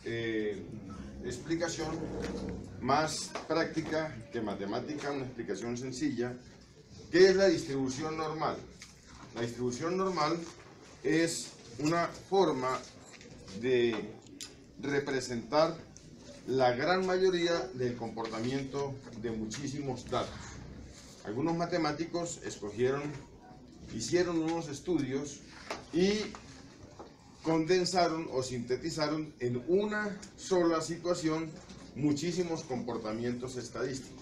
explicación más práctica que matemática, una explicación sencilla. ¿Qué es la distribución normal? La distribución normal es una forma de representar la gran mayoría del comportamiento de muchísimos datos. Algunos matemáticos hicieron unos estudios y condensaron o sintetizaron en una sola situación muchísimos comportamientos estadísticos.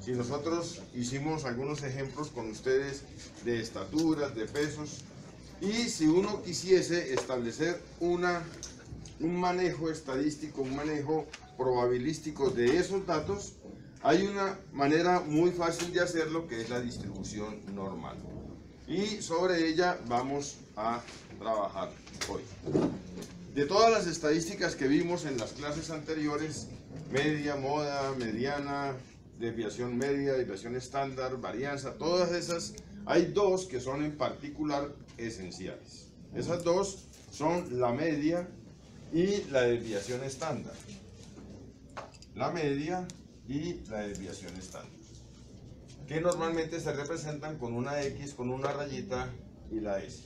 Si nosotros hicimos algunos ejemplos con ustedes de estaturas, de pesos, y si uno quisiese establecer un manejo estadístico, un manejo probabilístico de esos datos, hay una manera muy fácil de hacerlo, que es la distribución normal. Y sobre ella vamos a trabajar hoy. De todas las estadísticas que vimos en las clases anteriores, media, moda, mediana, desviación media, desviación estándar, varianza, todas esas, hay dos que son en particular esenciales. Esas dos son la media y la desviación estándar. La media y la desviación estándar, que normalmente se representan con una X, con una rayita y la S.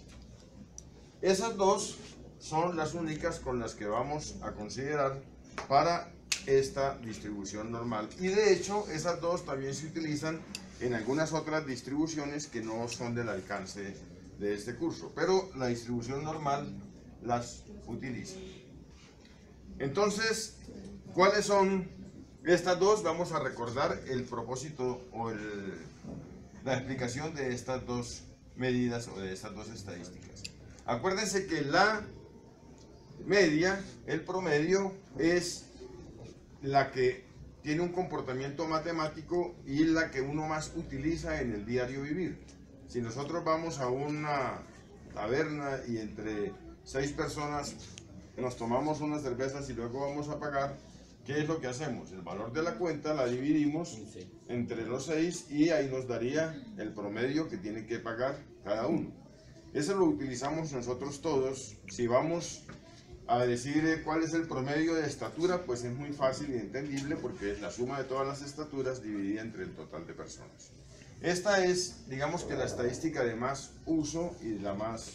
Esas dos son las únicas con las que vamos a considerar para esta distribución normal. Y de hecho, esas dos también se utilizan en algunas otras distribuciones que no son del alcance de este curso, pero la distribución normal las utiliza. Entonces, ¿cuáles son estas dos? Vamos a recordar el propósito o la explicación de estas dos medidas o de estas dos estadísticas. Acuérdense que la media, el promedio, es la que tiene un comportamiento matemático y la que uno más utiliza en el diario vivir. Si nosotros vamos a una taberna y entre 6 personas nos tomamos unas cervezas y luego vamos a pagar, ¿qué es lo que hacemos? El valor de la cuenta la dividimos entre los 6 y ahí nos daría el promedio que tiene que pagar cada uno. Eso lo utilizamos nosotros todos. Si vamos a decir cuál es el promedio de estatura, pues es muy fácil y entendible porque es la suma de todas las estaturas dividida entre el total de personas. Esta es, digamos que la estadística de más uso y la más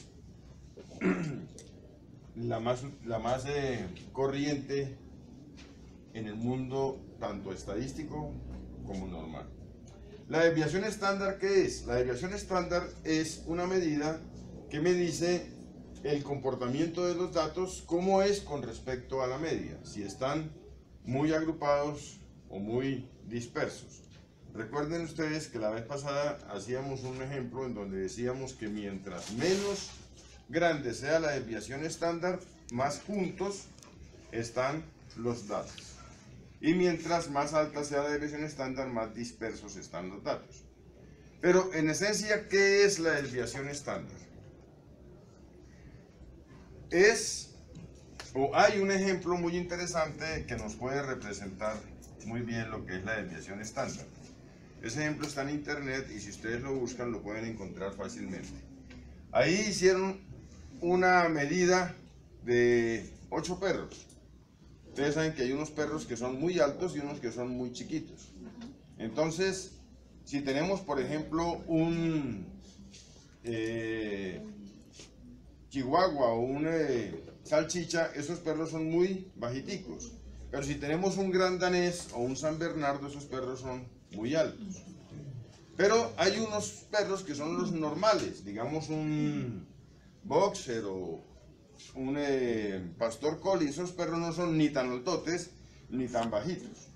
corriente en el mundo tanto estadístico como normal. La desviación estándar, ¿qué es? La desviación estándar es una medida que me dice el comportamiento de los datos, cómo es con respecto a la media, si están muy agrupados o muy dispersos. Recuerden ustedes que la vez pasada hacíamos un ejemplo en donde decíamos que mientras menos grande sea la desviación estándar, más juntos están los datos. Y mientras más alta sea la desviación estándar, más dispersos están los datos. Pero en esencia, ¿qué es la desviación estándar? Hay un ejemplo muy interesante que nos puede representar muy bien lo que es la desviación estándar. Ese ejemplo está en internet y si ustedes lo buscan lo pueden encontrar fácilmente. Ahí hicieron una medida de 8 perros. Ustedes saben que hay unos perros que son muy altos y unos que son muy chiquitos. Entonces, si tenemos por ejemplo un chihuahua o un salchicha, esos perros son muy bajiticos. Pero si tenemos un gran danés o un San Bernardo, esos perros son muy altos. Pero hay unos perros que son los normales, digamos un boxer o un pastor collie. Esos perros no son ni tan altotes ni tan bajitos.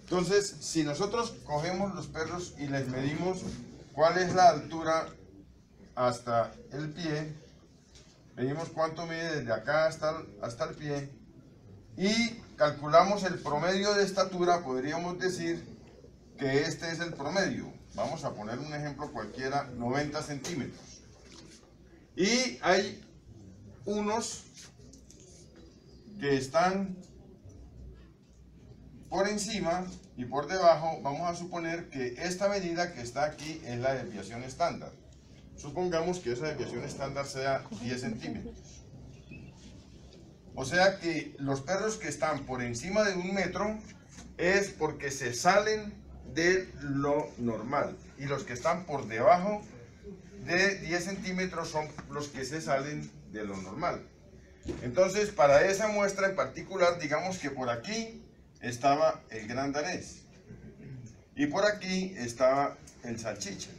Entonces, si nosotros cogemos los perros y les medimos cuál es la altura hasta el pie, medimos cuánto mide desde acá hasta el pie y calculamos el promedio de estatura, podríamos decir que este es el promedio. Vamos a poner un ejemplo cualquiera, 90 centímetros. Y hay unos que están por encima y por debajo. Vamos a suponer que esta medida que está aquí es la desviación estándar. Supongamos que esa desviación estándar sea 10 centímetros. O sea que los perros que están por encima de 1 metro es porque se salen de lo normal. Y los que están por debajo de 10 centímetros son los que se salen de lo normal. Entonces, para esa muestra en particular, digamos que por aquí estaba el gran danés. Y por aquí estaba el salchicha.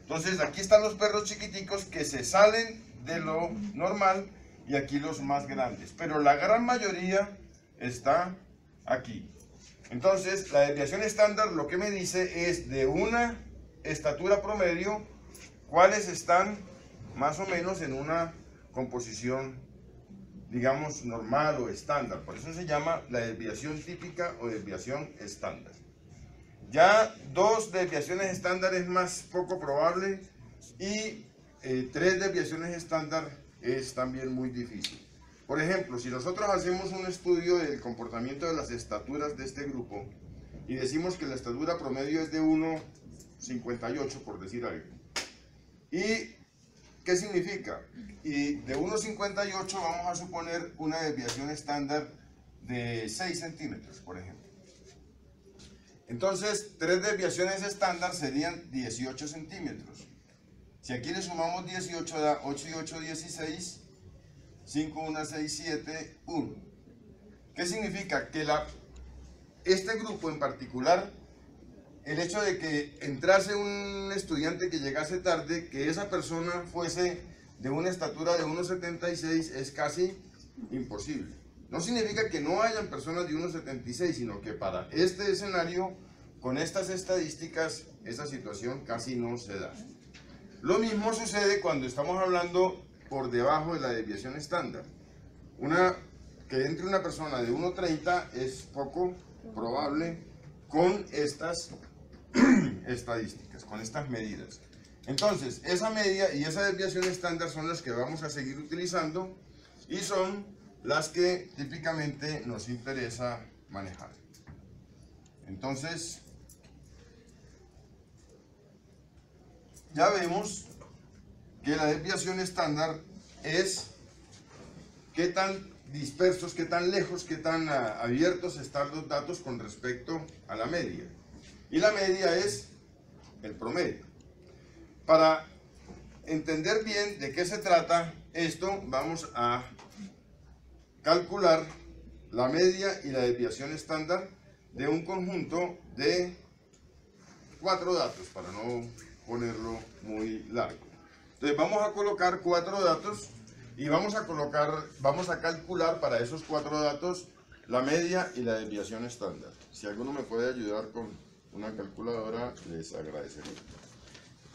Entonces, aquí están los perros chiquiticos que se salen de lo normal y aquí los más grandes. Pero la gran mayoría está aquí. Entonces, la desviación estándar lo que me dice es de una estatura promedio, cuáles están más o menos en una composición, digamos, normal o estándar. Por eso se llama la desviación típica o desviación estándar. Ya 2 desviaciones estándar es más poco probable y 3 desviaciones estándar es también muy difícil. Por ejemplo, si nosotros hacemos un estudio del comportamiento de las estaturas de este grupo y decimos que la estatura promedio es de 1,58, por decir algo. ¿Y qué significa? Y de 1,58 vamos a suponer una desviación estándar de 6 centímetros, por ejemplo. Entonces, 3 desviaciones estándar serían 18 centímetros. Si aquí le sumamos 18 da 8 y 8, 16, 5, 1, 6, 7, 1. ¿Qué significa? Que este grupo en particular, el hecho de que entrase un estudiante que llegase tarde, que esa persona fuese de una estatura de 1,76 es casi imposible. No significa que no hayan personas de 1,76, sino que para este escenario, con estas estadísticas, esa situación casi no se da. Lo mismo sucede cuando estamos hablando por debajo de la desviación estándar. Que entre una persona de 1,30 es poco probable con estas estadísticas, con estas medidas. Entonces, esa media y esa desviación estándar son las que vamos a seguir utilizando y son las que típicamente nos interesa manejar. Entonces, ya vemos que la desviación estándar es qué tan dispersos, qué tan lejos, qué tan abiertos están los datos con respecto a la media. Y la media es el promedio. Para entender bien de qué se trata esto, vamos a calcular la media y la desviación estándar de un conjunto de 4 datos, para no ponerlo muy largo. Entonces vamos a colocar 4 datos y vamos a calcular para esos 4 datos la media y la desviación estándar. Si alguno me puede ayudar con una calculadora, les agradecería.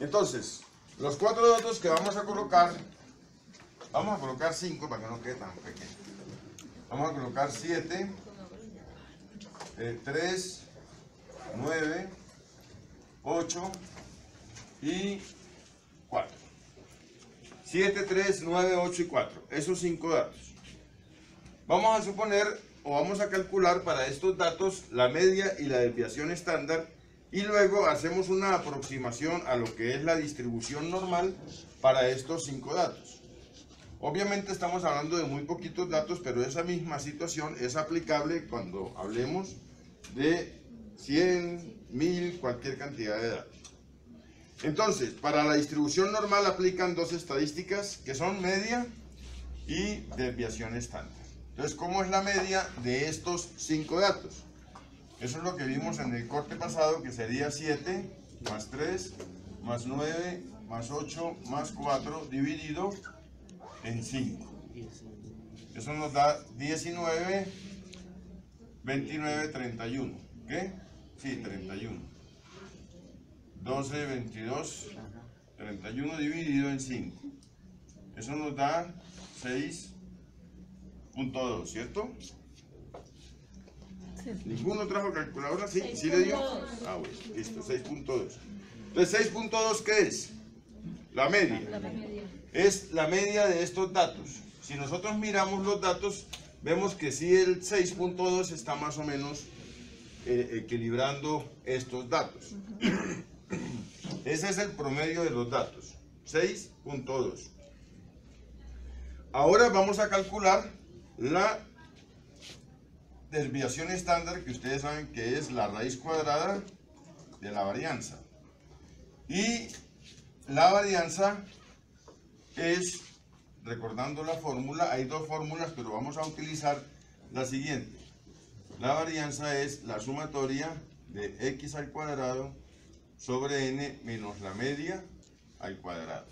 Entonces, los 4 datos que vamos a colocar 5 para que no quede tan pequeño. Vamos a colocar 7, 3, 9, 8 y 4. 7, 3, 9, 8 y 4. Esos 5 datos. Vamos a suponer o vamos a calcular para estos datos la media y la desviación estándar y luego hacemos una aproximación a lo que es la distribución normal para estos 5 datos. Obviamente estamos hablando de muy poquitos datos, pero esa misma situación es aplicable cuando hablemos de 100, 1000, cualquier cantidad de datos. Entonces, para la distribución normal aplican 2 estadísticas que son media y desviación estándar. Entonces, ¿cómo es la media de estos 5 datos? Eso es lo que vimos en el corte pasado, que sería 7 más 3 más 9 más 8 más 4 dividido en 5. Eso nos da 19, 29, 31. ¿Qué? Sí, 31. 12, 22, 31 dividido en 5. Eso nos da 6.2, ¿cierto? Sí. ¿Ninguno trajo calculadora? ¿Sí? ¿Sí le dio? Ah, bueno, listo, 6.2. Entonces, 6.2, ¿qué es? La media. Es la media de estos datos. Si nosotros miramos los datos, vemos que sí el 6.2 está más o menos equilibrando estos datos. Ese es el promedio de los datos, 6.2. Ahora vamos a calcular la desviación estándar, que ustedes saben que es la raíz cuadrada de la varianza. Y la varianza es, recordando la fórmula, hay dos fórmulas, pero vamos a utilizar la siguiente. La varianza es la sumatoria de x al cuadrado sobre n menos la media al cuadrado.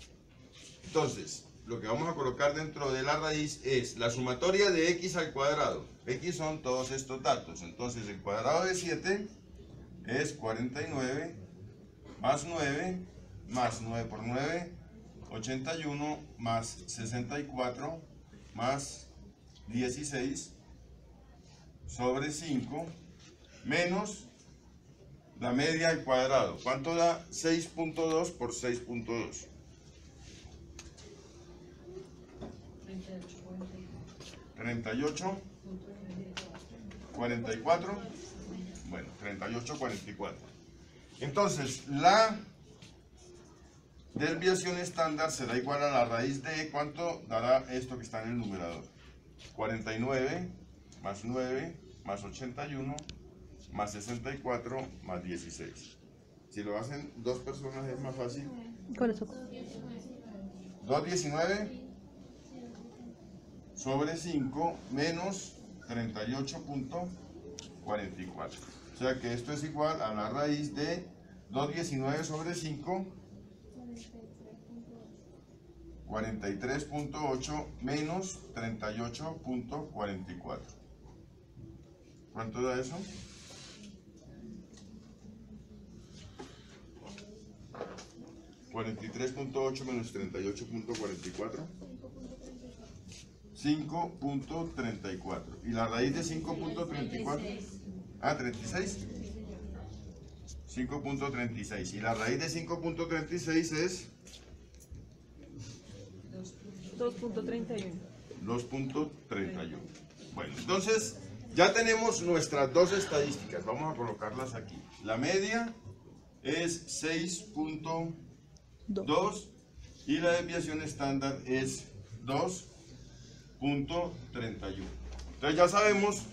Entonces, lo que vamos a colocar dentro de la raíz es la sumatoria de x al cuadrado. X son todos estos datos. Entonces, el cuadrado de 7 es 49 más 9 más 9 por 9, 81 más 64 más 16 sobre 5 menos la media al cuadrado. ¿Cuánto da 6.2 por 6.2? 38, 44, bueno, 38, 44. Entonces, la desviación estándar será igual a la raíz de, ¿cuánto dará esto que está en el numerador? 49 más 9 más 81 más 64 más 16. Si lo hacen dos personas es más fácil. ¿Cuál es? 219 sobre 5 menos 38.44. O sea que esto es igual a la raíz de 219 sobre 5, 43.8 menos 38.44. ¿Cuánto da eso? ¿43.8 menos 38.44? 5.34. ¿Y la raíz de 5.34? Ah, 36. 5.36. Y la raíz de 5.36 es 2.31. 2.31. Bueno, entonces ya tenemos nuestras dos estadísticas. Vamos a colocarlas aquí. La media es 6.2 y la desviación estándar es 2.31. Entonces ya sabemos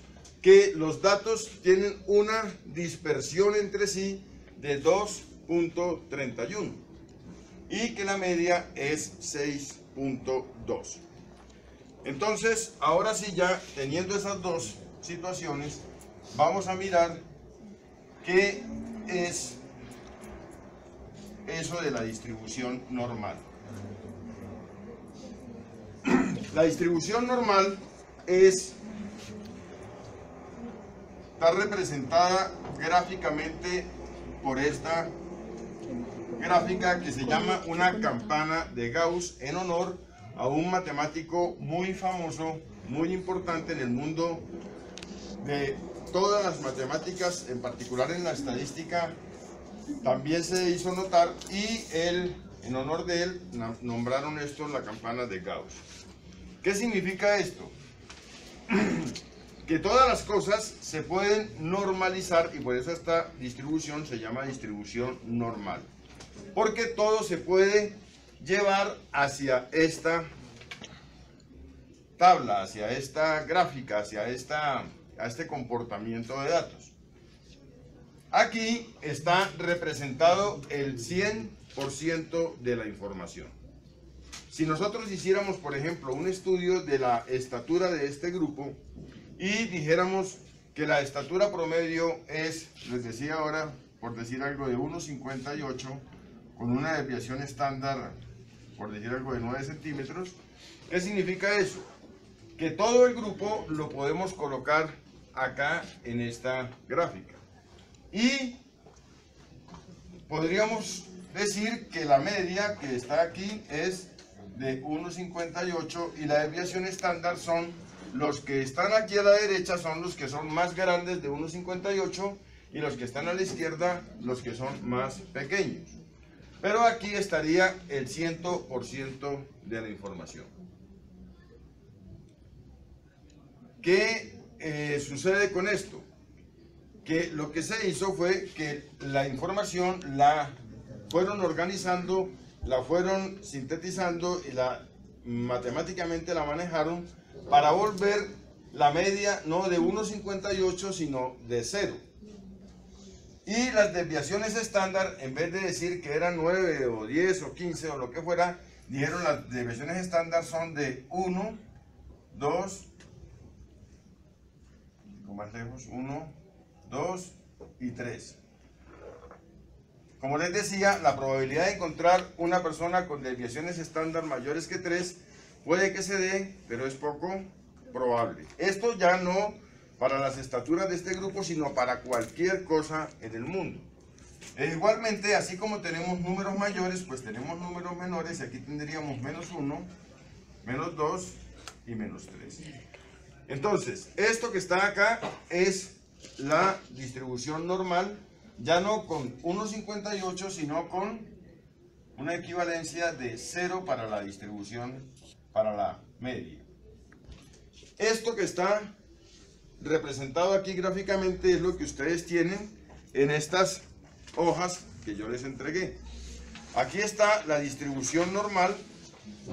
que los datos tienen una dispersión entre sí de 2.31 y que la media es 6.2. Entonces, ahora sí, ya teniendo esas dos situaciones, vamos a mirar qué es eso de la distribución normal. La distribución normal está representada gráficamente por esta gráfica que se llama una campana de Gauss, en honor a un matemático muy famoso, muy importante en el mundo de todas las matemáticas, en particular en la estadística. También se hizo notar y en honor de él nombraron esto la campana de Gauss. ¿Qué significa esto? Que todas las cosas se pueden normalizar y por eso esta distribución se llama distribución normal. Porque todo se puede llevar hacia esta tabla, hacia esta gráfica, hacia este comportamiento de datos. Aquí está representado el 100% de la información. Si nosotros hiciéramos, por ejemplo, un estudio de la estatura de este grupo y dijéramos que la estatura promedio es, les decía ahora, por decir algo, de 1,58 con una desviación estándar, por decir algo, de 9 centímetros, ¿qué significa eso? Que todo el grupo lo podemos colocar acá en esta gráfica. Y podríamos decir que la media que está aquí es de 1,58 y la desviación estándar son los que están aquí a la derecha, son los que son más grandes de 1,58 y los que están a la izquierda los que son más pequeños. Pero aquí estaría el 100% de la información. ¿Qué sucede con esto? Que lo que se hizo fue que la información la fueron organizando, la fueron sintetizando y matemáticamente la manejaron para volver la media no de 1,58 sino de 0. Y las desviaciones estándar, en vez de decir que eran 9 o 10 o 15 o lo que fuera, dijeron las desviaciones estándar son de 1, 2, más lejos, 1, 2 y 3. Como les decía, la probabilidad de encontrar una persona con desviaciones estándar mayores que 3 puede que se dé, pero es poco probable. Esto ya no para las estaturas de este grupo, sino para cualquier cosa en el mundo. E igualmente, así como tenemos números mayores, pues tenemos números menores, y aquí tendríamos menos 1, menos 2 y menos 3. Entonces, esto que está acá es la distribución normal, ya no con 1,58, sino con una equivalencia de 0 para la distribución, para la media. Esto que está representado aquí gráficamente es lo que ustedes tienen en estas hojas que yo les entregué. Aquí está la distribución normal.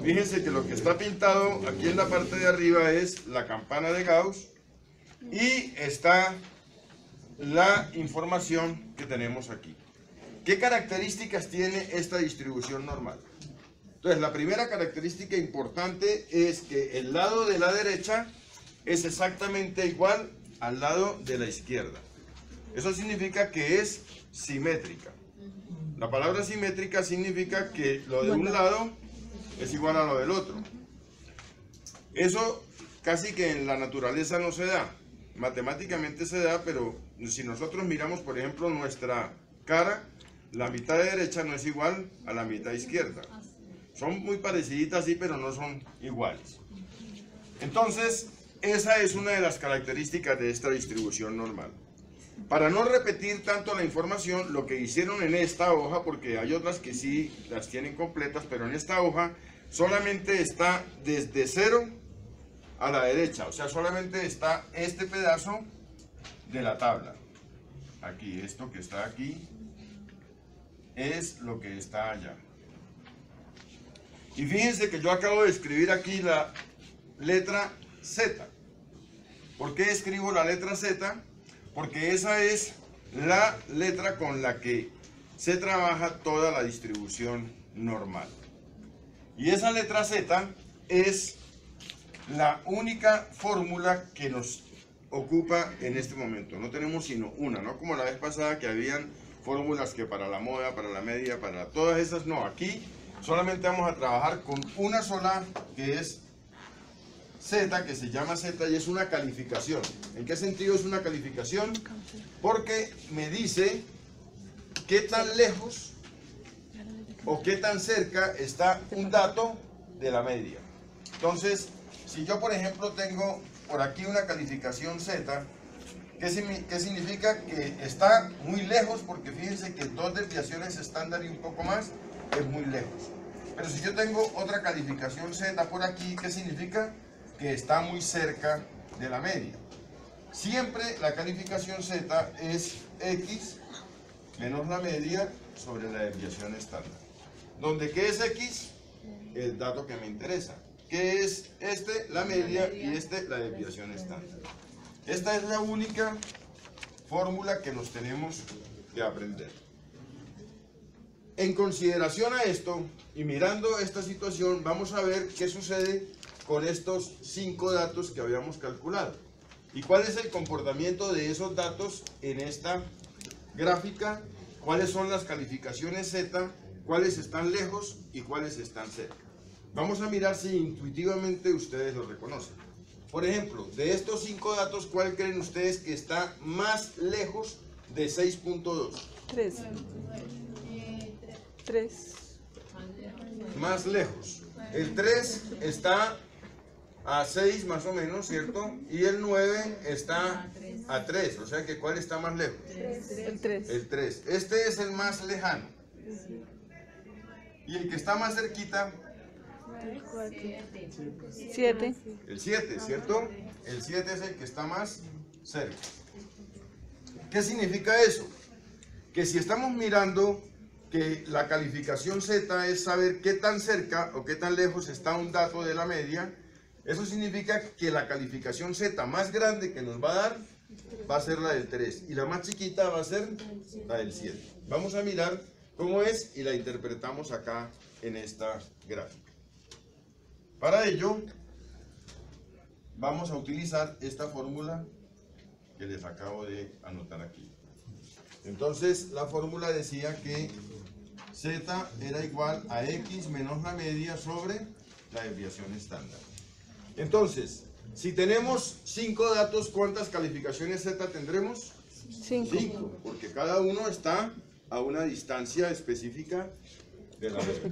Fíjense que lo que está pintado aquí en la parte de arriba es la campana de Gauss y está la información que tenemos aquí. ¿Qué características tiene esta distribución normal? Entonces, la primera característica importante es que el lado de la derecha es exactamente igual al lado de la izquierda. Eso significa que es simétrica. La palabra simétrica significa que lo de un lado es igual a lo del otro. Eso casi que en la naturaleza no se da. Matemáticamente se da, pero si nosotros miramos, por ejemplo, nuestra cara, la mitad derecha no es igual a la mitad izquierda. Son muy pareciditas, sí, pero no son iguales. Entonces, esa es una de las características de esta distribución normal. Para no repetir tanto la información, lo que hicieron en esta hoja, porque hay otras que sí las tienen completas, pero en esta hoja solamente está desde 0 a la derecha, o sea, solamente está este pedazo de la tabla. Aquí, esto que está aquí, es lo que está allá. Y fíjense que yo acabo de escribir aquí la letra Z. ¿Por qué escribo la letra Z? Porque esa es la letra con la que se trabaja toda la distribución normal. Y esa letra Z es la única fórmula que nos ocupa en este momento. No tenemos sino una, no como la vez pasada que habían fórmulas que para la moda, para la media, para todas esas, no. Aquí solamente vamos a trabajar con una sola, que es Z, que se llama Z, y es una calificación. ¿En qué sentido es una calificación? Porque me dice qué tan lejos o qué tan cerca está un dato de la media. Entonces, si yo por ejemplo tengo por aquí una calificación Z, ¿qué significa? Que está muy lejos, porque fíjense que 2 desviaciones estándar y un poco más es muy lejos. Pero si yo tengo otra calificación Z por aquí, ¿qué significa? Que está muy cerca de la media. Siempre la calificación Z es X menos la media sobre la desviación estándar. Donde ¿qué es X? El dato que me interesa. ¿Qué es este? La media, y este la desviación estándar. Esta es la única fórmula que nos tenemos que aprender. En consideración a esto, y mirando esta situación, vamos a ver qué sucede con estos 5 datos que habíamos calculado. ¿Y cuál es el comportamiento de esos datos en esta gráfica? ¿Cuáles son las calificaciones Z? ¿Cuáles están lejos y cuáles están cerca? Vamos a mirar si intuitivamente ustedes lo reconocen. Por ejemplo, de estos 5 datos, ¿cuál creen ustedes que está más lejos de 6.2? 3. 3. Más lejos. El 3 está a 6 más o menos, ¿cierto? Y el 9 está a 3, o sea que ¿cuál está más lejos? El 3. El 3. Este es el más lejano. Y el que está más cerquita, 7. el 7, ¿cierto? El 7 es el que está más cerca. ¿Qué significa eso? Que si estamos mirando que la calificación Z es saber qué tan cerca o qué tan lejos está un dato de la media, Eso significa que la calificación Z más grande que nos va a dar va a ser la del 3 y la más chiquita va a ser la del 7. Vamos a mirar cómo es y la interpretamos acá en esta gráfica. Para ello, vamos a utilizar esta fórmula que les acabo de anotar aquí. Entonces, la fórmula decía que Z era igual a X menos la media sobre la desviación estándar. Entonces, si tenemos 5 datos, ¿cuántas calificaciones Z tendremos? 5, porque cada uno está a una distancia específica de la media.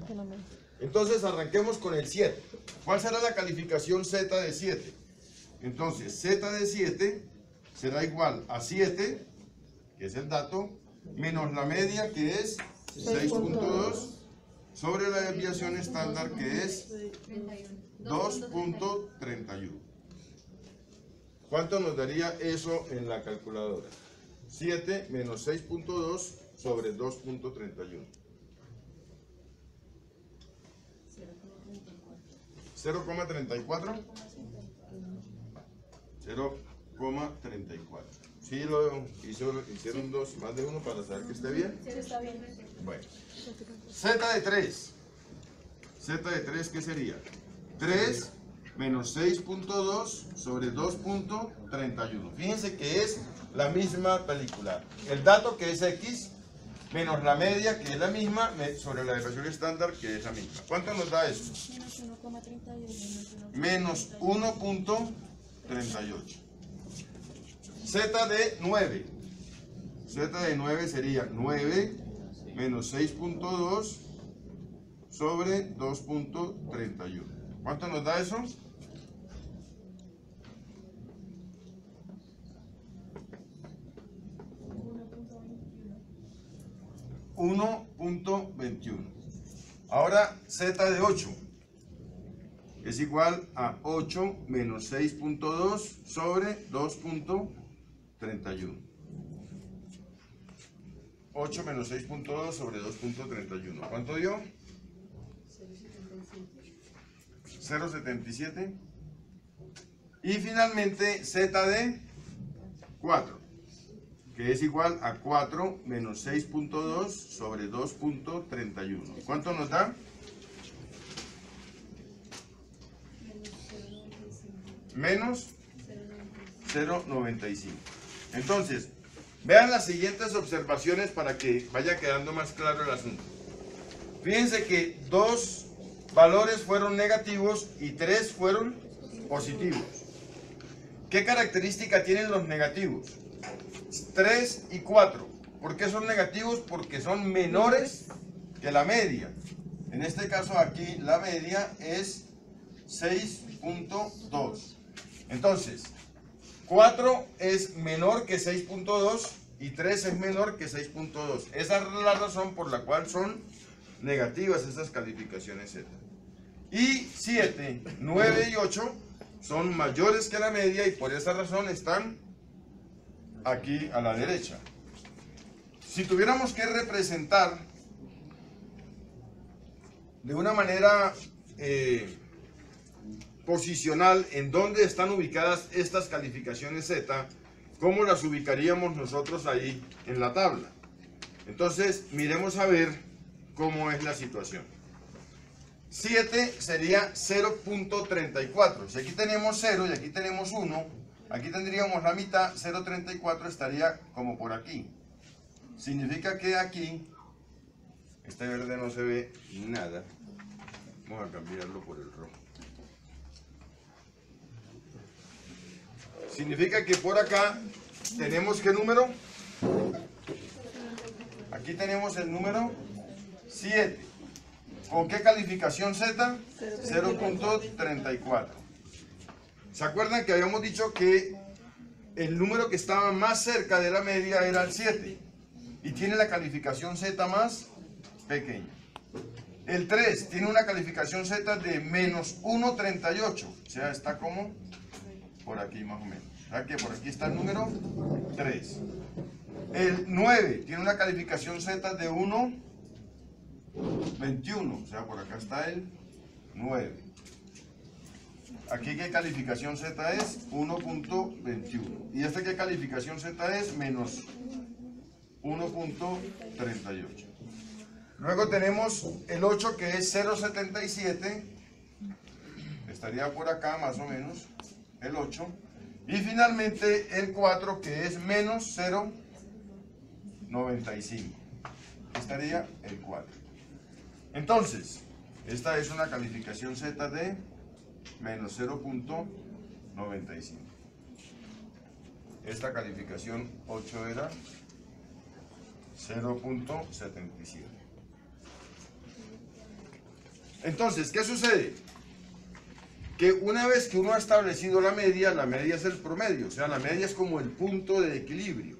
Entonces, arranquemos con el 7. ¿Cuál será la calificación Z de 7? Entonces, Z de 7 será igual a 7, que es el dato, menos la media, que es 6.2, sobre la desviación estándar, que es 2.31. ¿Cuánto nos daría eso en la calculadora? 7 menos 6.2 sobre 2.31. 0,34. 0,34. Sí, lo hicieron más de uno para saber que esté bien. Sí, está bien. Bueno. Z de 3. Z de 3, ¿qué sería? 3 menos 6.2 sobre 2.31. Fíjense que es la misma película. El dato, que es X, menos la media, que es la misma, sobre la desviación estándar, que es la misma. ¿Cuánto nos da eso? Menos 1.38. Z de 9. Z de 9 sería 9 menos 6.2 sobre 2.31. ¿Cuánto nos da eso? .21. Ahora Z de 8 es igual a 8 menos 6.2 sobre 2.31. 8 menos 6.2 sobre 2.31. ¿Cuánto dio? 0.77. Y finalmente Z de 4, que es igual a 4 menos 6.2 sobre 2.31. ¿Cuánto nos da? Menos 0.95. Entonces, vean las siguientes observaciones para que vaya quedando más claro el asunto. Fíjense que 2 valores fueron negativos y 3 fueron positivos. ¿Qué característica tienen los negativos? 3 y 4. ¿Por qué son negativos? Porque son menores que la media. En este caso aquí la media es 6.2. Entonces, 4 es menor que 6.2 y 3 es menor que 6.2. Esa es la razón por la cual son negativas esas calificaciones Z. Y 7, 9 y 8 son mayores que la media y por esa razón están aquí a la derecha. Si tuviéramos que representar de una manera posicional en dónde están ubicadas estas calificaciones Z, ¿cómo las ubicaríamos nosotros ahí en la tabla? Entonces, miremos a ver cómo es la situación. 7 sería 0.34. Si aquí tenemos 0 y aquí tenemos 1, aquí tendríamos la mitad. 0.34 estaría como por aquí. Significa que aquí, este verde no se ve nada. Vamos a cambiarlo por el rojo. Significa que por acá tenemos ¿qué número? Aquí tenemos el número 7. ¿Con qué calificación Z? 0.34. ¿Se acuerdan que habíamos dicho que el número que estaba más cerca de la media era el 7? Y tiene la calificación Z más pequeña. El 3 tiene una calificación Z de menos 1.38. O sea, está como por aquí más o menos. O sea que por aquí está el número 3. El 9 tiene una calificación Z de 1.21. O sea, por acá está el 9. aquí qué calificación Z es, 1.21. ¿Y esta qué calificación Z es? Menos 1.38. Luego tenemos el 8 que es 0.77, estaría por acá más o menos, el 8. Y finalmente el 4 que es menos 0.95, estaría el 4. Entonces, esta es una calificación Z de menos 0.95. Esta calificación 8 era 0.77. Entonces, ¿qué sucede? Que una vez que uno ha establecido la media es el promedio, o sea, la media es como el punto de equilibrio.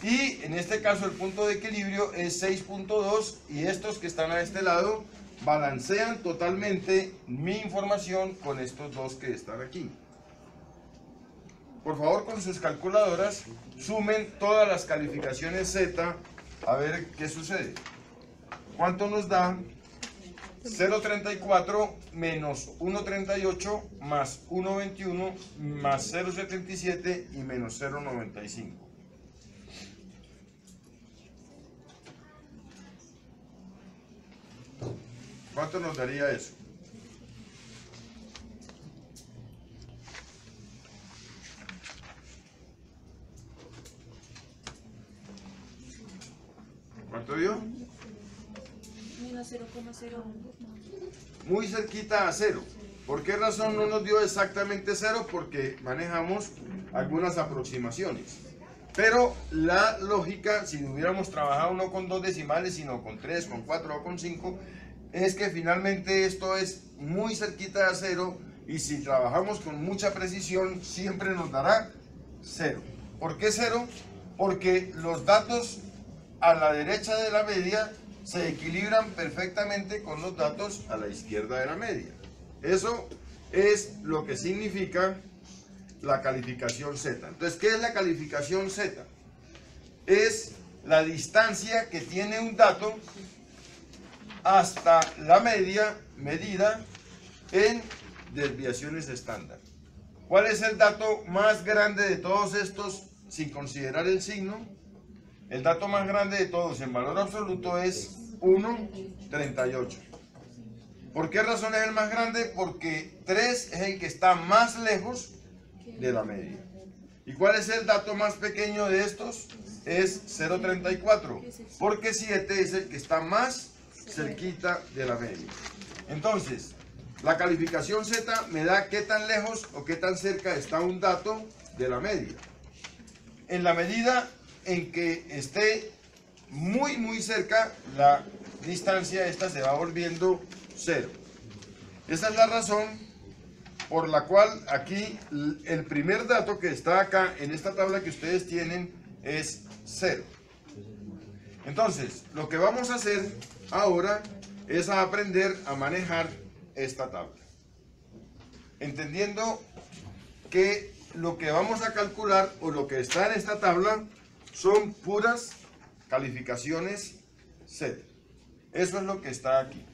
Y en este caso el punto de equilibrio es 6.2 y estos que están a este lado balancean totalmente mi información con estos dos que están aquí. Por favor, con sus calculadoras, sumen todas las calificaciones Z a ver qué sucede. ¿Cuánto nos da? 0.34 menos 1.38 más 1.21 más 0.77 y menos 0.95. ¿Cuánto nos daría eso? ¿Cuánto dio? Menos 0,01. Muy cerquita a 0. ¿Por qué razón no nos dio exactamente 0? Porque manejamos algunas aproximaciones. Pero la lógica, si hubiéramos trabajado no con 2 decimales, sino con 3, con 4 o con 5, es que finalmente esto es muy cerquita a 0 y si trabajamos con mucha precisión siempre nos dará 0. ¿Por qué 0? Porque los datos a la derecha de la media se equilibran perfectamente con los datos a la izquierda de la media. Eso es lo que significa la calificación Z. Entonces, ¿qué es la calificación Z? Es la distancia que tiene un dato hasta la media medida en desviaciones estándar. ¿Cuál es el dato más grande de todos estos sin considerar el signo? El dato más grande de todos en valor absoluto es 1.38. ¿Por qué razón es el más grande? Porque 3 es el que está más lejos de la media. ¿Y cuál es el dato más pequeño de estos? Es 0.34, porque 7 es el que está más cerquita de la media. Entonces, la calificación Z me da qué tan lejos o qué tan cerca está un dato de la media. En la medida en que esté muy cerca, la distancia esta se va volviendo 0. Esa es la razón por la cual aquí el primer dato que está acá en esta tabla que ustedes tienen es 0. Entonces, lo que vamos a hacer ahora es a aprender a manejar esta tabla, entendiendo que lo que vamos a calcular o lo que está en esta tabla son puras calificaciones Z. Eso es lo que está aquí.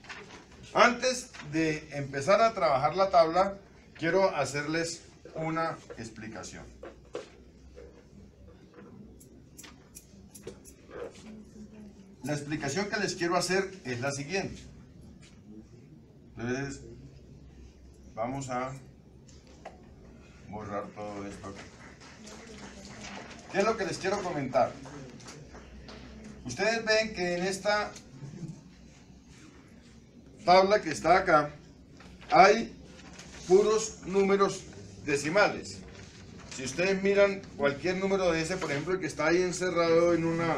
Antes de empezar a trabajar la tabla, quiero hacerles una explicación. La explicación que les quiero hacer es la siguiente. Entonces, vamos a borrar todo esto aquí. ¿Qué es lo que les quiero comentar? Ustedes ven que en esta tabla que está acá hay puros números decimales. Si ustedes miran cualquier número de ese, por ejemplo, el que está ahí encerrado en una...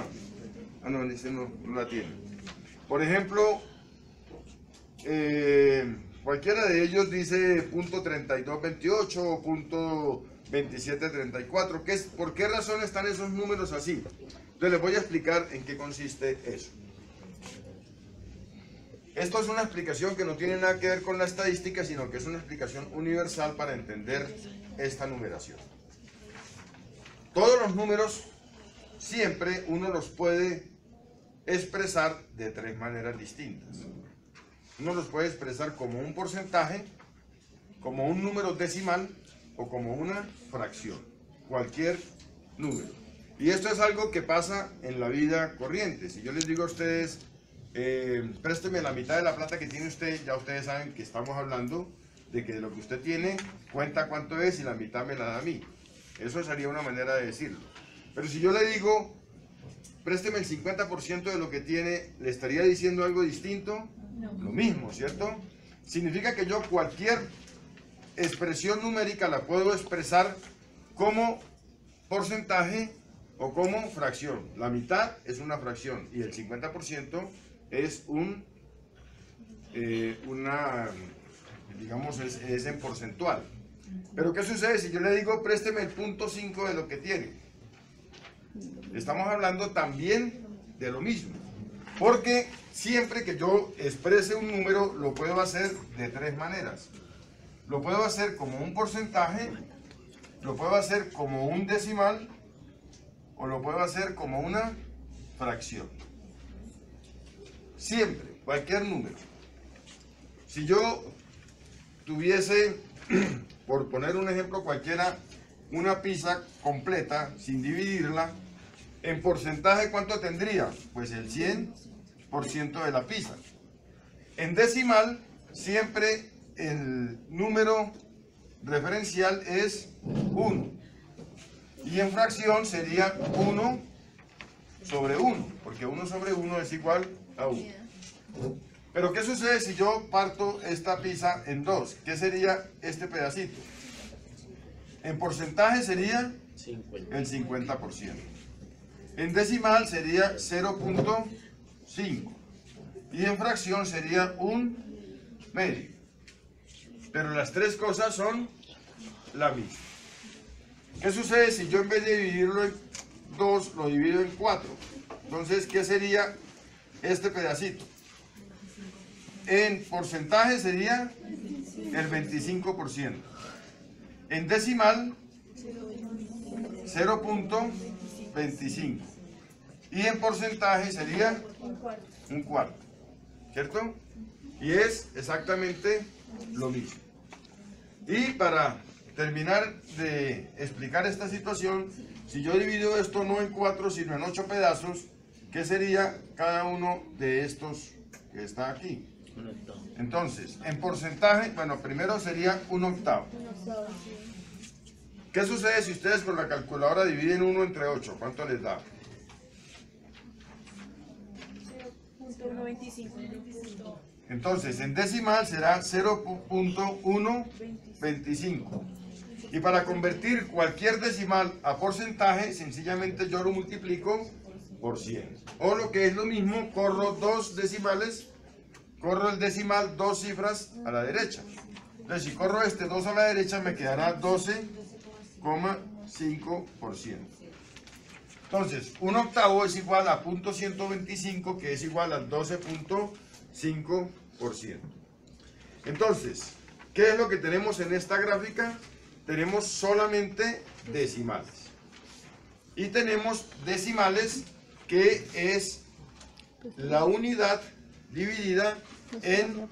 Ah, no, ese no la tiene. Por ejemplo, cualquiera de ellos dice .3228 o .2734. ¿Por qué razón están esos números así? Entonces les voy a explicar en qué consiste eso. Esto es una explicación que no tiene nada que ver con la estadística, sino que es una explicación universal para entender esta numeración. Todos los números siempre uno los puede expresar de 3 maneras distintas. Uno los puede expresar como un porcentaje, como un número decimal o como una fracción, cualquier número. Y esto es algo que pasa en la vida corriente. Si yo les digo a ustedes, présteme la mitad de la plata que tiene usted, ya ustedes saben que estamos hablando de que lo que usted tiene cuenta cuánto es y la mitad me la da a mí. Eso sería una manera de decirlo. Pero si yo le digo, présteme el 50% de lo que tiene, ¿le estaría diciendo algo distinto? No. Lo mismo, ¿cierto? Significa que yo cualquier expresión numérica la puedo expresar como porcentaje o como fracción. La mitad es una fracción y el 50% es digamos, es en porcentual. Pero ¿qué sucede si yo le digo présteme el 0.5 de lo que tiene? Estamos hablando también de lo mismo. Porque siempre que yo exprese un número lo puedo hacer de tres maneras. Lo puedo hacer como un porcentaje, lo puedo hacer como un decimal o lo puedo hacer como una fracción. Siempre, cualquier número. Si yo tuviese, por poner un ejemplo cualquiera, una pizza completa sin dividirla, en porcentaje ¿cuánto tendría? Pues el 100% de la pizza. En decimal siempre el número referencial es 1 y en fracción sería 1 sobre 1, porque 1 sobre 1 es igual a 1. Pero ¿qué sucede si yo parto esta pizza en dos? ¿Qué sería este pedacito? En porcentaje sería el 50%. En decimal sería 0.5 y en fracción sería un medio. Pero las tres cosas son la misma. ¿Qué sucede si yo en vez de dividirlo en 2 lo divido en 4? Entonces, ¿qué sería este pedacito? En porcentaje sería el 25%. En decimal 0.25. Y en porcentaje sería un cuarto. ¿Cierto? Y es exactamente lo mismo. Y para terminar de explicar esta situación, si yo divido esto no en 4 sino en 8 pedazos, ¿qué sería cada uno de estos que está aquí? Entonces, en porcentaje, bueno, primero sería un octavo. ¿Qué sucede si ustedes con la calculadora dividen 1 entre 8? ¿Cuánto les da? 0.125. Entonces, en decimal será 0.125. Y para convertir cualquier decimal a porcentaje, sencillamente yo lo multiplico por 100. O lo que es lo mismo, corro dos decimales, corro el decimal dos cifras a la derecha. Entonces, si corro este 2 a la derecha, me quedará 12,5%. Entonces, un octavo es igual a 0.125, que es igual al 12.5%. Entonces, ¿qué es lo que tenemos en esta gráfica? Tenemos solamente decimales. Y tenemos decimales, que es la unidad dividida en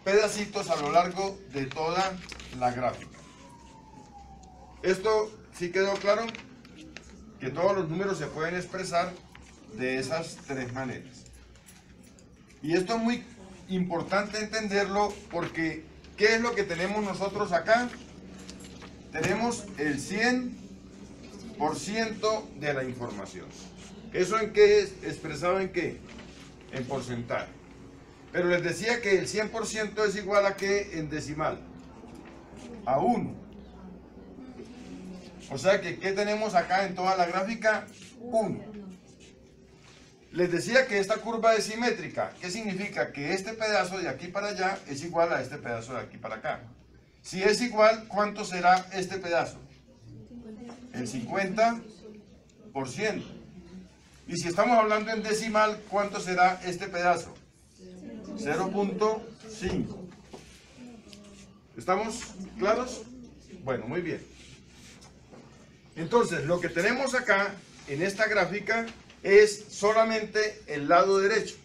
pedacitos a lo largo de toda la gráfica. ¿Esto sí quedó claro? Que todos los números se pueden expresar de esas tres maneras. Y esto es muy importante entenderlo porque ¿qué es lo que tenemos nosotros acá? Tenemos el 100% de la información. ¿Eso en qué es? ¿Expresado en qué? En porcentaje. Pero les decía que el 100% es igual a ¿qué? En decimal. A 1. O sea que, ¿qué tenemos acá en toda la gráfica? 1. Les decía que esta curva es simétrica. ¿Qué significa? Que este pedazo de aquí para allá es igual a este pedazo de aquí para acá. Si es igual, ¿cuánto será este pedazo? El 50%. Y si estamos hablando en decimal, ¿cuánto será este pedazo? 0.5. ¿Estamos claros? Bueno, muy bien. Entonces, lo que tenemos acá, en esta gráfica, es solamente el lado derecho.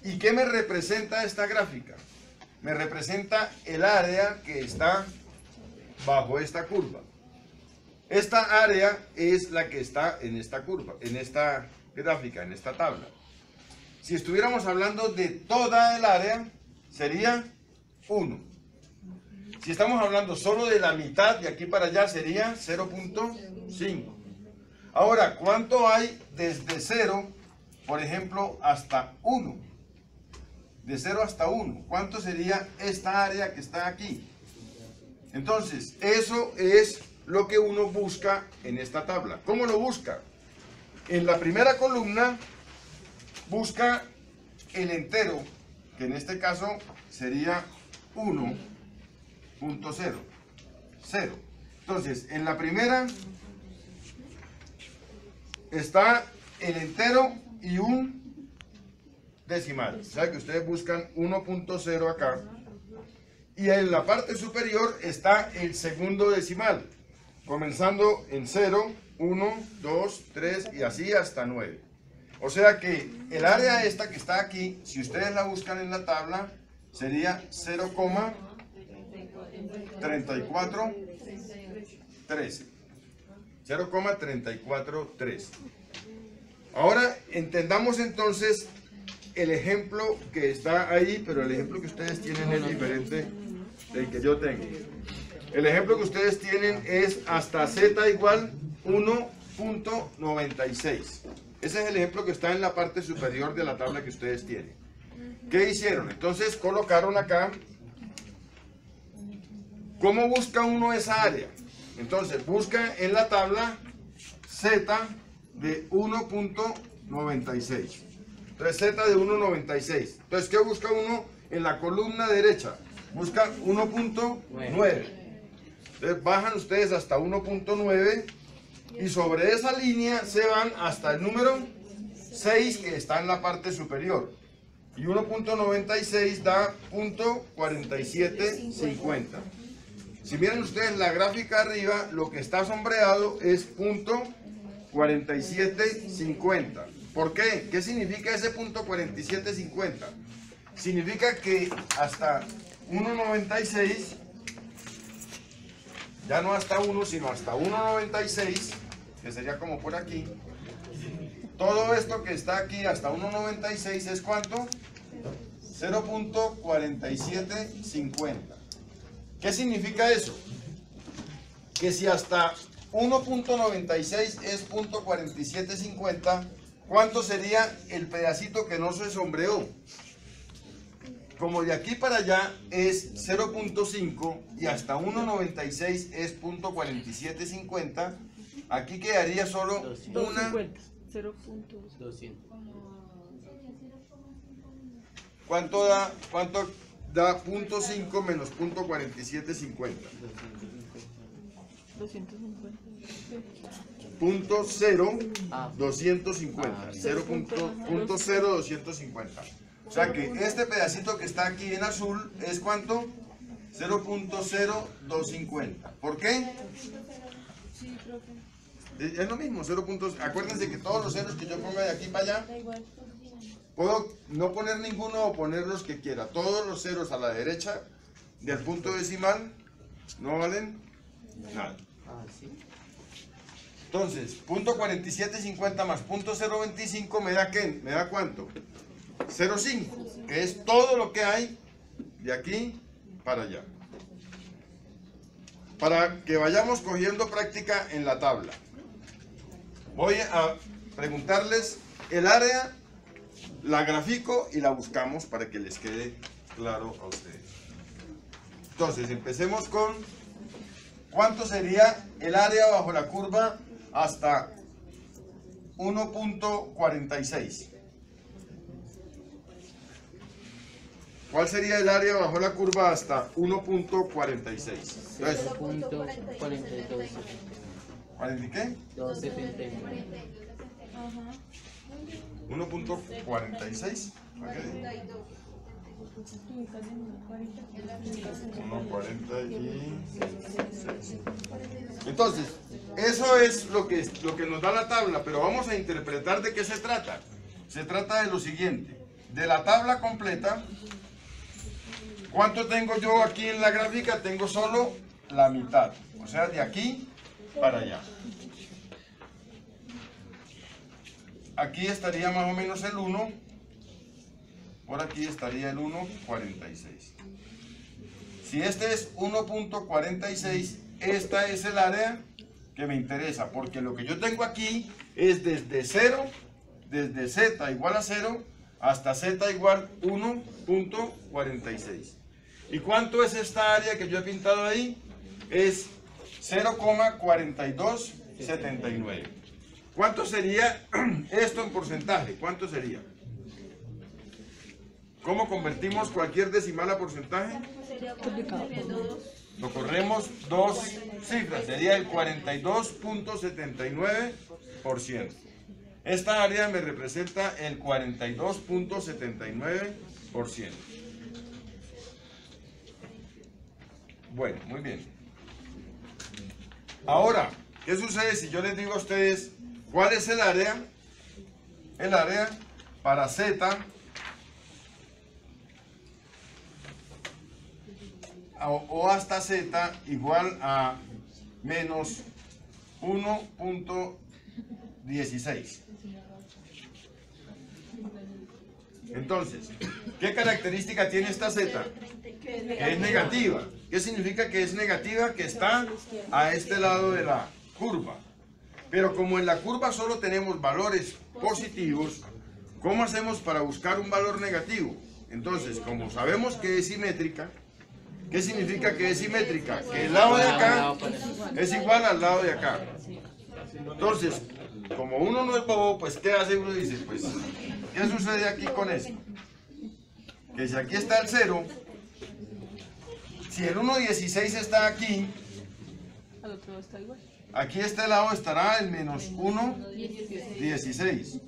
¿Y qué me representa esta gráfica? me representa el área que está bajo esta curva. Esta área es la que está en esta curva, en esta gráfica, en esta tabla. Si estuviéramos hablando de toda el área, sería 1. Si estamos hablando solo de la mitad, de aquí para allá, sería 0.5. Ahora, ¿cuánto hay desde 0, por ejemplo, hasta 1? De 0 hasta 1. ¿Cuánto sería esta área que está aquí? Entonces, eso es lo que uno busca en esta tabla. ¿Cómo lo busca? En la primera columna, busca el entero, que en este caso sería 1.0. 0. Entonces, en la primera está el entero y un decimal. O sea que ustedes buscan 1.0 acá. Y en la parte superior está el segundo decimal, comenzando en 0, 1, 2, 3 y así hasta 9. O sea que el área esta que está aquí, si ustedes la buscan en la tabla, sería 0,3413. 0,343. Ahora entendamos entonces el ejemplo que está ahí, pero el ejemplo que ustedes tienen es diferente del que yo tengo. El ejemplo que ustedes tienen es hasta z igual 1.96. Ese es el ejemplo que está en la parte superior de la tabla que ustedes tienen. ¿Qué hicieron? Entonces colocaron acá. ¿Cómo busca uno esa área? Entonces busca en la tabla z de 1.96. Entonces z de 1.96. Entonces, ¿qué busca uno en la columna derecha? Busca 1.9. Entonces bajan ustedes hasta 1.9 y sobre esa línea se van hasta el número 6 que está en la parte superior. Y 1.96 da .4750. Si miran ustedes la gráfica arriba, lo que está sombreado es .4750. ¿Por qué? ¿Qué significa ese .4750? Significa que hasta 1.96, ya no hasta 1, sino hasta 1.96, que sería como por aquí. Todo esto que está aquí hasta 1.96 es ¿cuánto? 0.4750. ¿Qué significa eso? Que si hasta 1.96 es .4750, ¿cuánto sería el pedacito que no se sombreó? Como de aquí para allá es 0.5 y hasta 1.96 es .4750, aquí quedaría solo una... 0.200. ¿Cuánto da? ¿Cuánto da 0.5 menos .4750? 250. .0250. 0.0250. O sea que este pedacito que está aquí en azul es ¿cuánto? 0.0250. ¿Por qué? Sí, profe. Es lo mismo, 0. Acuérdense que todos los ceros que yo ponga de aquí para allá, Da igual. puedo no poner ninguno o poner los que quiera. Todos los ceros a la derecha del punto decimal no valen nada. Entonces, .4750 más .025 me da ¿qué? ¿Me da cuánto? 0.5, que es todo lo que hay de aquí para allá. Para que vayamos cogiendo práctica en la tabla, voy a preguntarles el área, la grafico y la buscamos para que les quede claro a ustedes. Entonces, empecemos con ¿cuánto sería el área bajo la curva hasta 1.46? ¿Cuál sería el área bajo la curva hasta 1.46? 0.42. ¿40 qué? 2.79. Ajá. 1.46. 1.46. Entonces, eso es lo que nos da la tabla, pero vamos a interpretar de qué se trata. Se trata de lo siguiente: de la tabla completa, ¿Cuánto tengo yo aquí en la gráfica? Tengo solo la mitad, o sea, de aquí para allá. Aquí estaría más o menos el 1, por aquí estaría el 1,46. Si este es 1,46, esta es el área que me interesa, porque lo que yo tengo aquí es desde 0, desde z igual a 0, hasta z igual 1,46. ¿Y cuánto es esta área que yo he pintado ahí? Es 0,4279. ¿Cuánto sería esto en porcentaje? ¿Cuánto sería? ¿Cómo convertimos cualquier decimal a porcentaje? Lo corremos dos cifras, sería el 42,79%. Esta área me representa el 42,79%. Bueno, muy bien. Ahora, ¿qué sucede si yo les digo a ustedes cuál es el área? El área para z o hasta z igual a menos 1,16. Entonces, ¿qué característica tiene esta z? Que es negativa. ¿Qué significa que es negativa? Que está a este lado de la curva. Pero como en la curva solo tenemos valores positivos, ¿cómo hacemos para buscar un valor negativo? Entonces, como sabemos que es simétrica, ¿qué significa que es simétrica? Que el lado de acá es igual al lado de acá. Entonces, como uno no es bobo, pues ¿qué hace? Uno dice, pues, ¿qué sucede aquí con esto? Que si aquí está el 0, si el 1,16 está aquí, Al otro está igual. aquí este lado estará el menos 1,16.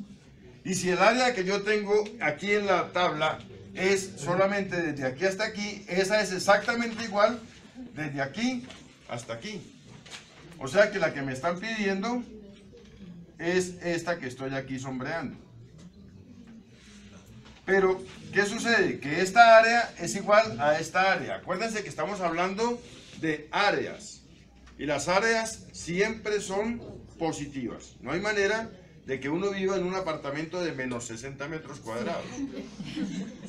Y si el área que yo tengo aquí en la tabla es solamente desde aquí hasta aquí, esa es exactamente igual desde aquí hasta aquí. O sea que la que me están pidiendo es esta que estoy aquí sombreando. Pero, ¿qué sucede? Que esta área es igual a esta área. Acuérdense que estamos hablando de áreas. Y las áreas siempre son positivas. No hay manera de que uno viva en un apartamento de menos 60 metros cuadrados.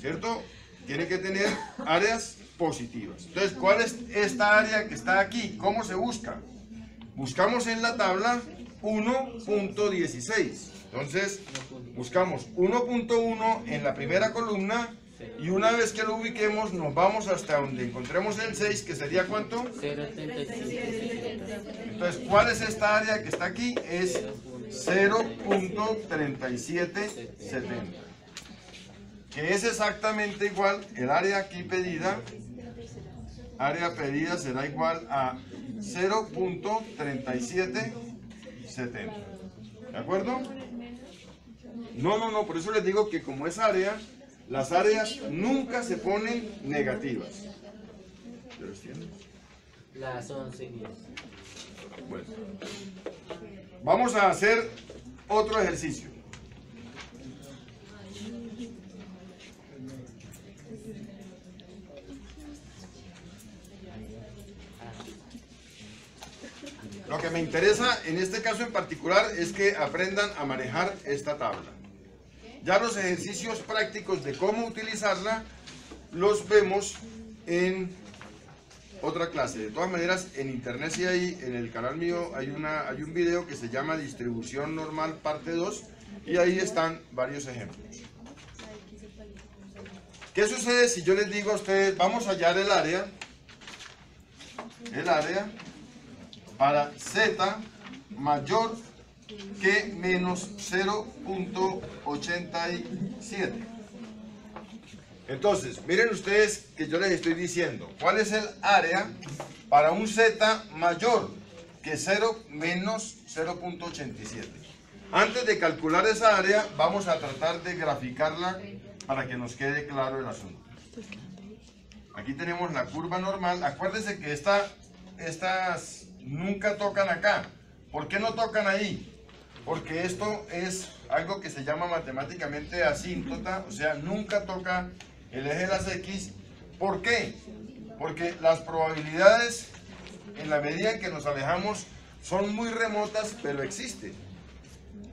¿Cierto? Tiene que tener áreas positivas. Entonces, ¿cuál es esta área que está aquí? ¿Cómo se busca? Buscamos en la tabla 1,16. Entonces, buscamos 1,1 en la primera columna y una vez que lo ubiquemos nos vamos hasta donde encontremos el 6, que sería ¿cuánto? 0,35. Entonces, ¿cuál es esta área que está aquí? Es 0,3770, que es exactamente igual, el área aquí pedida, será igual a 0,3770. ¿De acuerdo? No, por eso les digo que como es área, las áreas nunca se ponen negativas. ¿Ya los tienes? Las 11:10. Bueno, vamos a hacer otro ejercicio. Lo que me interesa en este caso en particular es que aprendan a manejar esta tabla. Ya los ejercicios prácticos de cómo utilizarla los vemos en otra clase. De todas maneras, en internet sí hay, en el canal mío hay un video que se llama Distribución Normal Parte 2 y ahí están varios ejemplos. ¿Qué sucede si yo les digo a ustedes, vamos a hallar el área para z mayor que menos 0,87? Entonces, miren ustedes que yo les estoy diciendo, ¿cuál es el área para un z mayor que menos 0,87? Antes de calcular esa área, vamos a tratar de graficarla para que nos quede claro el asunto. Aquí tenemos la curva normal. Acuérdense que estas nunca tocan acá. ¿Por qué no tocan ahí? Porque esto es algo que se llama matemáticamente asíntota, o sea, nunca toca el eje de las X ¿Por qué? Porque las probabilidades, en la medida en que nos alejamos, son muy remotas, pero existen.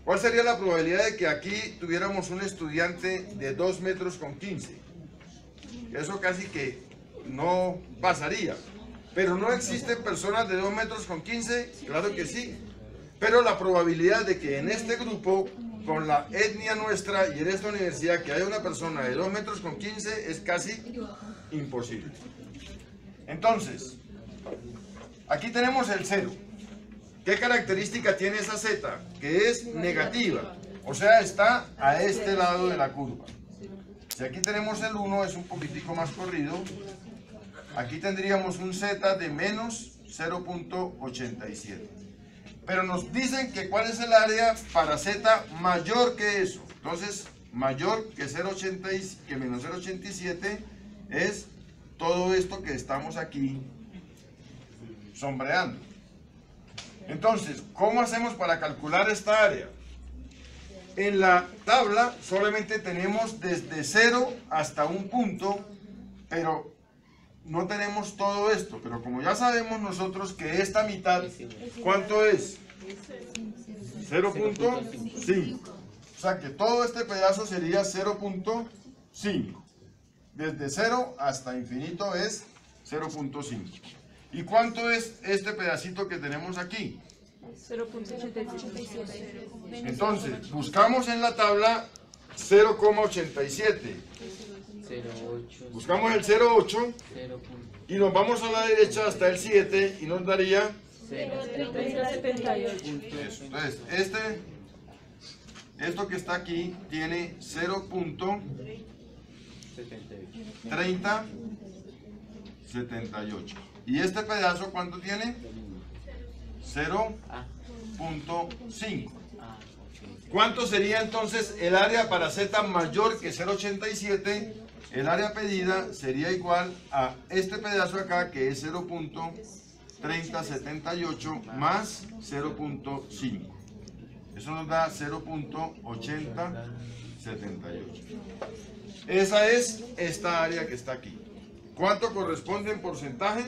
¿Cuál sería la probabilidad de que aquí tuviéramos un estudiante de 2 metros con 15? Eso casi que no pasaría. Pero no existen personas de 2 metros con 15, claro que sí. Pero la probabilidad de que en este grupo, con la etnia nuestra y en esta universidad, que haya una persona de 2 metros con 15 es casi imposible. Entonces, aquí tenemos el 0. ¿Qué característica tiene esa z? Que es negativa, o sea, está a este lado de la curva. Si aquí tenemos el 1, es un poquitico más corrido. Aquí tendríamos un z de menos 0.87. Pero nos dicen que cuál es el área para z mayor que eso. Entonces, mayor que menos 0.87 es todo esto que estamos aquí sombreando. Entonces, ¿cómo hacemos para calcular esta área? En la tabla solamente tenemos desde 0 hasta un punto, pero no tenemos todo esto. Pero como ya sabemos nosotros que esta mitad, ¿cuánto es? 0.5. O sea que todo este pedazo sería 0.5. Desde 0 hasta infinito es 0.5. ¿Y cuánto es este pedacito que tenemos aquí? 0.87. Entonces, buscamos en la tabla 0,87. Buscamos el 0,8 y nos vamos a la derecha hasta el 7 y nos daría 0.78. eso. Entonces, esto que está aquí tiene 0.3078. ¿Y este pedazo cuánto tiene? 0.5. ¿Cuánto sería entonces el área para z mayor que 0.87? El área pedida sería igual a este pedazo acá, que es 0.3078 más 0.5. Eso nos da 0.8078. Esa es esta área que está aquí. ¿Cuánto corresponde en porcentaje?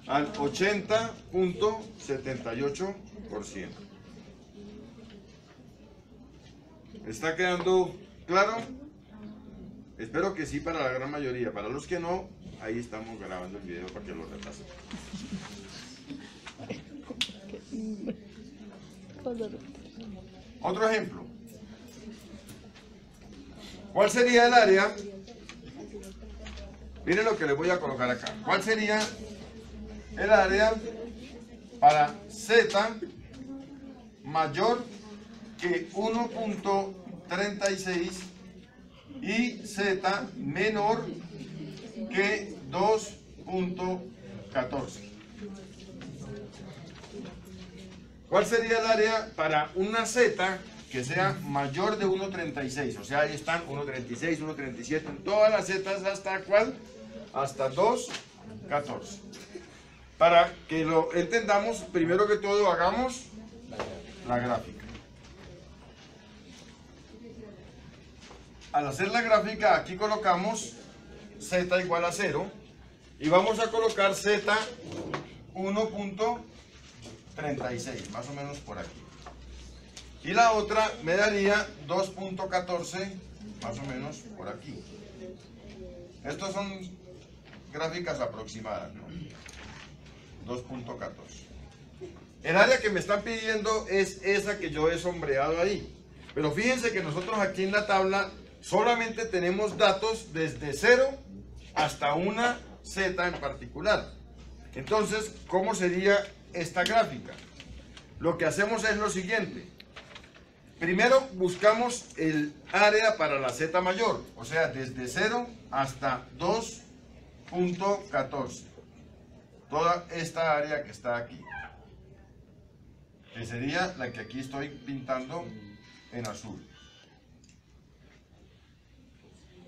Al 80.78%. ¿Está quedando claro? Espero que sí para la gran mayoría. Para los que no, ahí estamos grabando el video para que lo repasen. Otro ejemplo. ¿Cuál sería el área? Miren lo que les voy a colocar acá. ¿Cuál sería el área para z mayor que 1.36 y z menor que 2.14? ¿Cuál sería el área para una z que sea mayor de 1.36? O sea, ahí están 1.36, 1.37, en todas las zetas, ¿hasta cuál? Hasta 2.14. Para que lo entendamos, primero que todo hagamos la gráfica. Al hacer la gráfica, aquí colocamos z igual a 0 y vamos a colocar z 1.36, más o menos por aquí. Y la otra me daría 2.14, más o menos por aquí. Estas son gráficas aproximadas, ¿no? 2.14. El área que me están pidiendo es esa que yo he sombreado ahí. Pero fíjense que nosotros aquí en la tabla solamente tenemos datos desde 0 hasta una z en particular. Entonces, ¿cómo sería esta gráfica? Lo que hacemos es lo siguiente. Primero buscamos el área para la z mayor, o sea, desde 0 hasta 2.14. Toda esta área que está aquí, que sería la que aquí estoy pintando en azul.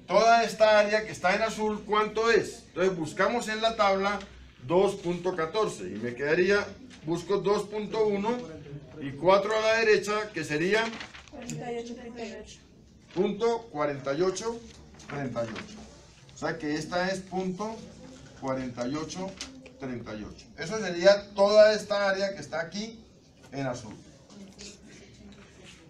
Toda esta área que está en azul, ¿cuánto es? Entonces buscamos en la tabla 2.14 y me quedaría, busco 2.1 y 4 a la derecha, que sería 48.38. .4838. sea que esta es punto 4838. Eso sería toda esta área que está aquí en azul.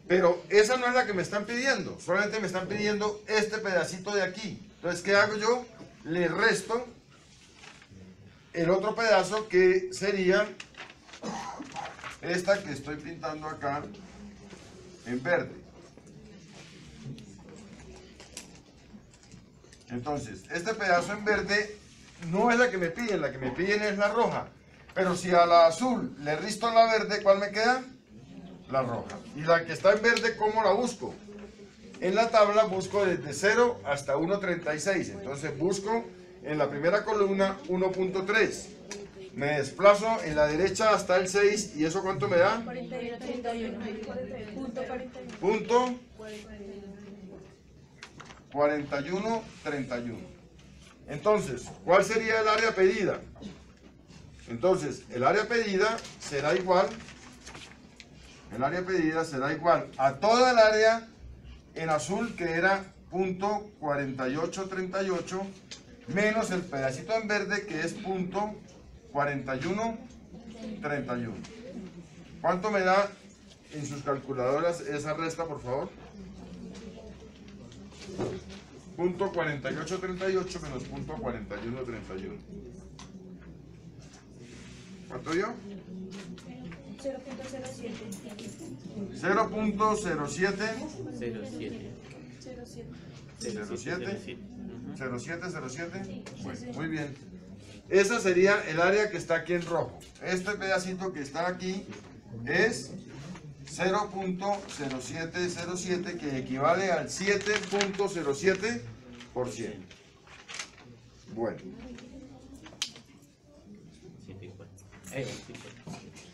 Pero esa no es la que me están pidiendo, solamente me están pidiendo este pedacito de aquí. Entonces, ¿qué hago yo? Le resto el otro pedazo que sería esta que estoy pintando acá en verde. Entonces, este pedazo en verde no es la que me piden es la roja. Pero si a la azul le resto la verde, ¿cuál me queda? La roja. Y la que está en verde, ¿cómo la busco? En la tabla busco desde 0 hasta 1.36. Entonces busco en la primera columna 1.3. Me desplazo en la derecha hasta el 6. ¿Y eso cuánto me da? 41. Punto 4131. Entonces, ¿cuál sería el área pedida? Entonces, el área pedida será igual a toda el área en azul, que era punto 4838, menos el pedacito en verde, que es punto 4131. ¿Cuánto me da en sus calculadoras esa resta, por favor? Punto 4838 menos punto 4131. ¿Cuánto dio? 0.07. 0.07. 07. Bueno, muy bien. Esa sería el área que está aquí en rojo. Este pedacito que está aquí es 0.0707, que equivale al 7.07%. Bueno.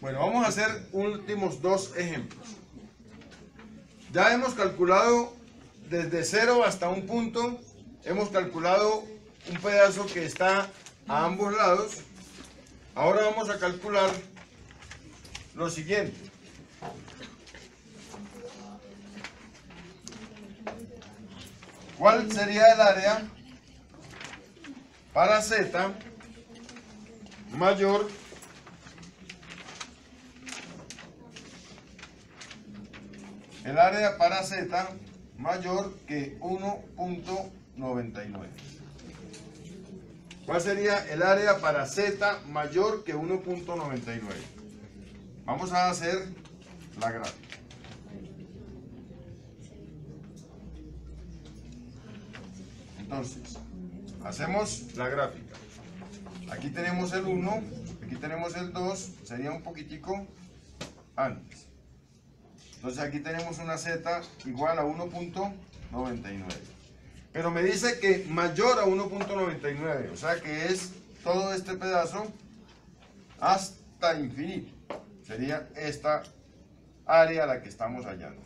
Bueno, vamos a hacer últimos dos ejemplos. Ya hemos calculado desde 0 hasta un punto, hemos calculado un pedazo que está a ambos lados. Ahora vamos a calcular lo siguiente. ¿Cuál sería el área para Z mayor que 1.99? ¿Cuál sería el área para Z mayor que 1.99? Vamos a hacer la gráfica. Entonces, hacemos la gráfica. Aquí tenemos el 1, aquí tenemos el 2, sería un poquitico antes. Entonces aquí tenemos una Z igual a 1.99. Pero me dice que mayor a 1.99, o sea que es todo este pedazo hasta infinito. Sería esta área a la que estamos hallando.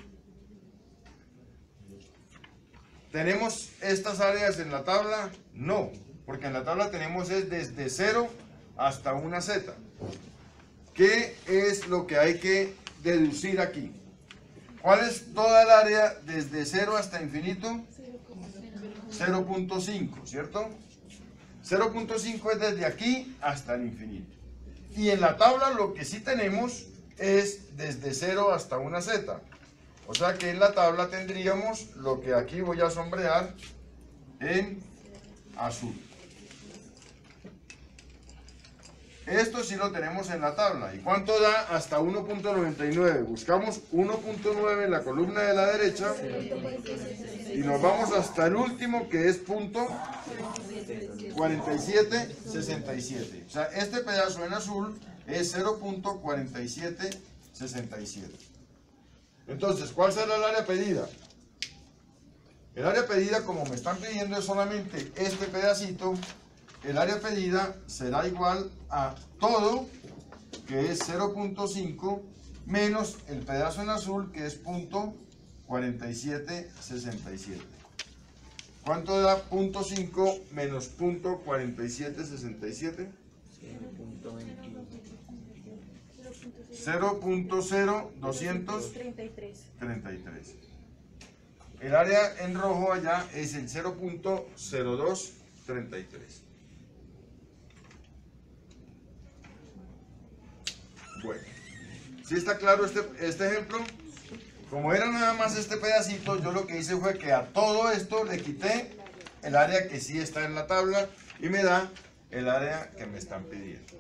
¿Tenemos estas áreas en la tabla? No, porque en la tabla tenemos es desde 0 hasta una Z. ¿Qué es lo que hay que deducir aquí? ¿Cuál es toda el área desde 0 hasta infinito? 0.5, ¿cierto? 0.5 es desde aquí hasta el infinito. Y en la tabla lo que sí tenemos es desde 0 hasta una Z. O sea que en la tabla tendríamos lo que aquí voy a sombrear en azul. Esto sí lo tenemos en la tabla. ¿Y cuánto da hasta 1.99? Buscamos 1.9 en la columna de la derecha y nos vamos hasta el último, que es punto 4767. O sea, este pedazo en azul es 0.4767. Entonces, ¿cuál será el área pedida? El área pedida, como me están pidiendo, es solamente este pedacito. El área pedida será igual a todo, que es 0.5, menos el pedazo en azul, que es punto 4767. ¿Cuánto da punto 5 menos punto 4767? 0.0233. El área en rojo allá es el 0.0233. 33. Bueno, ¿sí está claro este ejemplo? Como era nada más este pedacito, yo lo que hice fue que a todo esto le quité el área que sí está en la tabla y me da el área que me están pidiendo.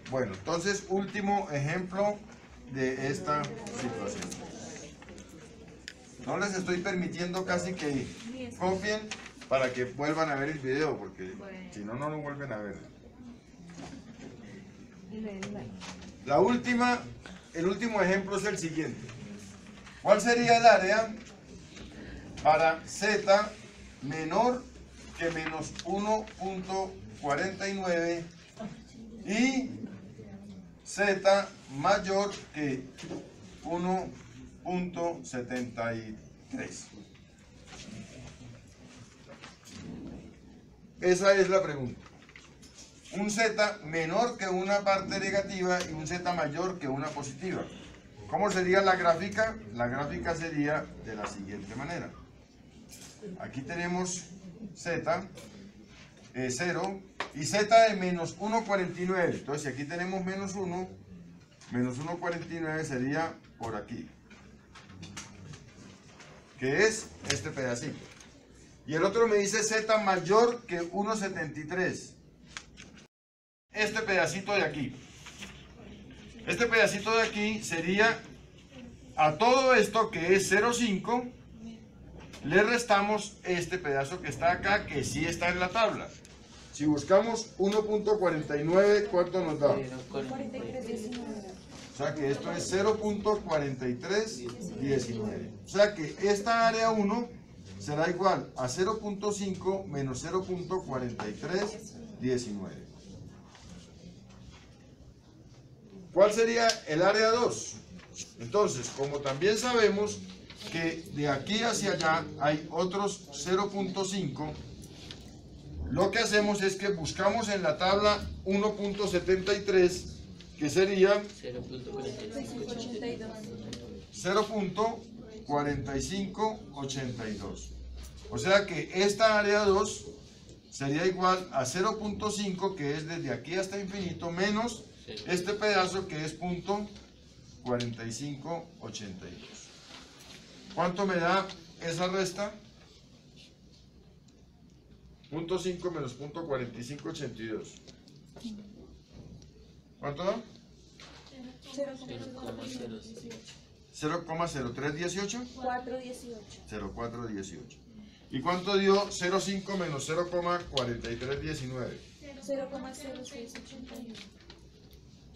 Bueno, entonces último ejemplo de esta situación. No les estoy permitiendo casi que copien para que vuelvan a ver el video, porque si no, no lo vuelven a ver. El último ejemplo es el siguiente. ¿Cuál sería el área para z menor que menos 1.49 y z mayor que 1.73? Esa es la pregunta. Un z menor que una parte negativa y un z mayor que una positiva. ¿Cómo sería la gráfica? La gráfica sería de la siguiente manera. Aquí tenemos z 0 y z de menos 1,49. Entonces, si aquí tenemos menos 1, menos 1,49 sería por aquí, que es este pedacito. Y el otro me dice z mayor que 1,73. Este pedacito de aquí. Este pedacito de aquí sería a todo esto que es 0,5, le restamos este pedazo que está acá, que sí está en la tabla. Si buscamos 1.49, ¿cuánto nos da? 43,19. O sea que esto es 0.4319. O sea que esta área 1 será igual a 0.5 menos 0.4319. ¿Cuál sería el área 2? Entonces, como también sabemos que de aquí hacia allá hay otros 0.5, lo que hacemos es que buscamos en la tabla 1.73, que sería 0.4582. O sea que esta área 2 sería igual a 0.5, que es desde aquí hasta infinito, menos este pedazo que es .4582. ¿Cuánto me da esa resta? .5 menos .4582. ¿Cuánto da? 0,0318. 0,418. ¿Y cuánto dio 0,5 menos 0,4319?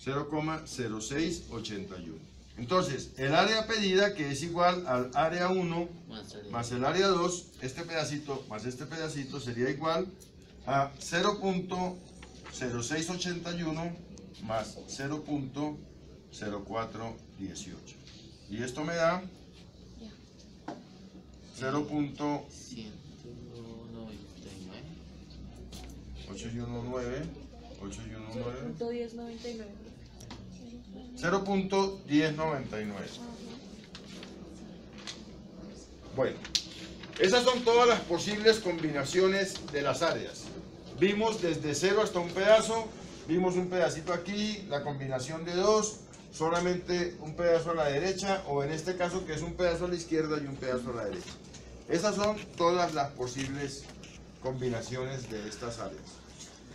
0,0681. Entonces, el área pedida, que es igual al área 1 más el área 2, este pedacito más este pedacito sería igual a 0.0681 más 0.0418. Y esto me da 0.819. 0.1099. Bueno, esas son todas las posibles combinaciones de las áreas. Vimos desde 0 hasta un pedazo, vimos un pedacito aquí, la combinación de dos, solamente un pedazo a la derecha, o en este caso que es un pedazo a la izquierda y un pedazo a la derecha. Esas son todas las posibles combinaciones de estas áreas.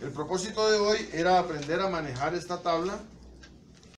El propósito de hoy era aprender a manejar esta tabla